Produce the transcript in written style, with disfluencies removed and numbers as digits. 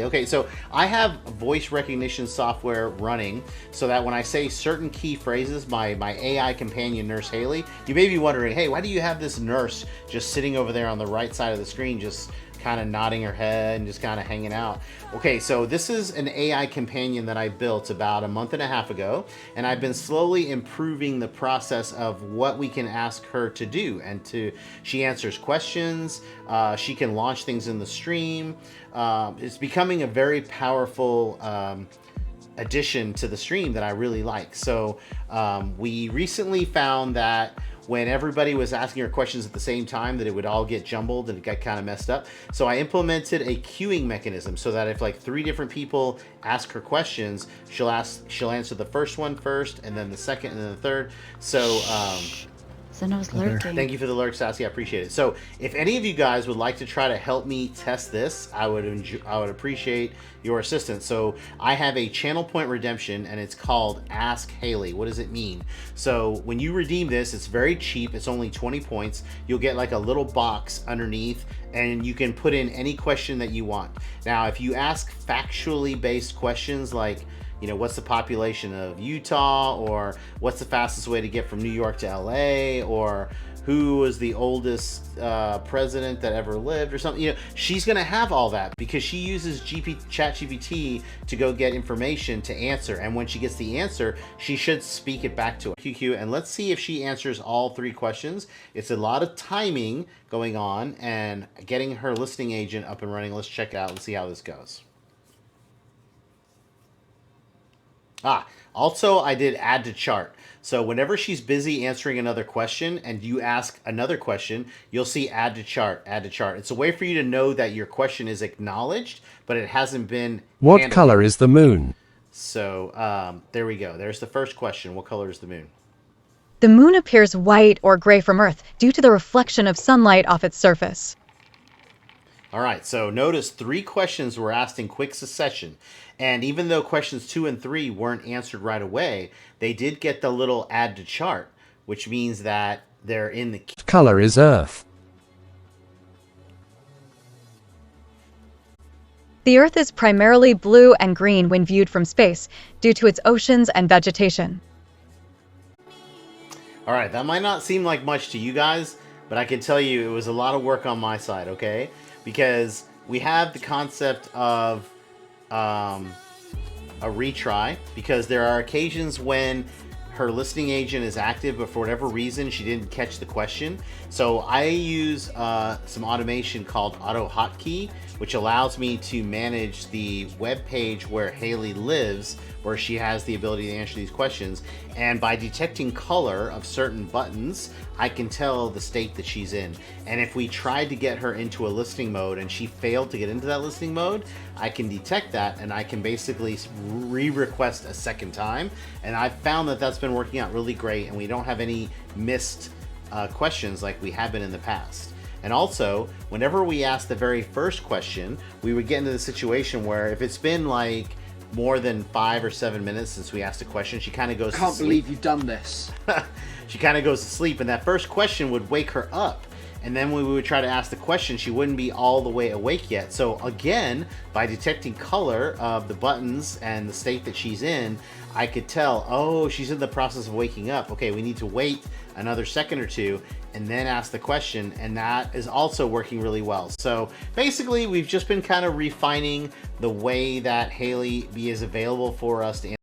Haley. Okay, so I have voice recognition software running so that when I say certain key phrases, my AI companion, Nurse Haley, you may be wondering, hey, why do you have this nurse just sitting over there on the right side of the screen, just kind of nodding her head and just kind of hanging out? Okay, so this is an AI companion that I built about a month and a half ago, and I've been slowly improving the process of what we can ask her to do. She answers questions, she can launch things in the stream. It's becoming a very powerful addition to the stream that I really like. So we recently found that when everybody was asking her questions at the same time, that it would all get jumbled and it got kind of messed up. So I implemented a queuing mechanism so that if like 3 different people ask her questions, she'll answer the first one first, and then the second, and then the third. So Zeno's lurking. thank you for the lurk, Sassy. I appreciate it. So if any of you guys would like to try to help me test this, I would appreciate your assistance. So I have a channel point redemption, and it's called Ask Haley. What does it mean? So when you redeem this, it's very cheap. It's only 20 points. You'll get like a little box underneath, and you can put in any question that you want. Now, if you ask factually based questions like, you know, what's the population of Utah, or what's the fastest way to get from New York to LA, or who was the oldest president that ever lived, or something, you know, she's going to have all that because she uses ChatGPT to go get information to answer. And when she gets the answer, she should speak it back to her. QQ, and let's see if she answers all 3 questions. It's a lot of timing going on and getting her listening agent up and running. Let's check it out and see how this goes. Also I did add to chart. So whenever she's busy answering another question and you ask another question, you'll see add to chart, add to chart. It's a way for you to know that your question is acknowledged, but it hasn't been What color is the moon? So there we go. There's the first question. What color is the moon? The moon appears white or gray from Earth due to the reflection of sunlight off its surface. All right, so notice 3 questions were asked in quick succession. And even though questions 2 and 3 weren't answered right away, they did get the little add to chart, which means that they're in the What color is Earth? The Earth is primarily blue and green when viewed from space due to its oceans and vegetation. All right, that might not seem like much to you guys, but I can tell you it was a lot of work on my side, okay? Because we have the concept of a retry, because there are occasions when her listening agent is active, but for whatever reason, she didn't catch the question. So I use some automation called Auto Hotkey, which allows me to manage the web page where Haley lives, where she has the ability to answer these questions. And by detecting color of certain buttons, I can tell the state that she's in. And if we tried to get her into a listening mode and she failed to get into that listening mode, I can detect that and I can basically re-request a second time. And I've found that that's been working out really great, and we don't have any missed questions like we have been in the past. And also, whenever we ask the very first question, we would get into the situation where if it's been like more than 5 or 7 minutes since we asked a question, she kind of goes to sleep. Can't believe you've done this. She kind of goes to sleep, and that first question would wake her up. And then when we would try to ask the question, she wouldn't be all the way awake yet. So again, by detecting color of the buttons and the state that she's in, I could tell, oh, she's in the process of waking up. Okay, we need to wait another second or 2 and then ask the question, and that is also working really well. So basically, we've just been kind of refining the way that Haley is available for us to answer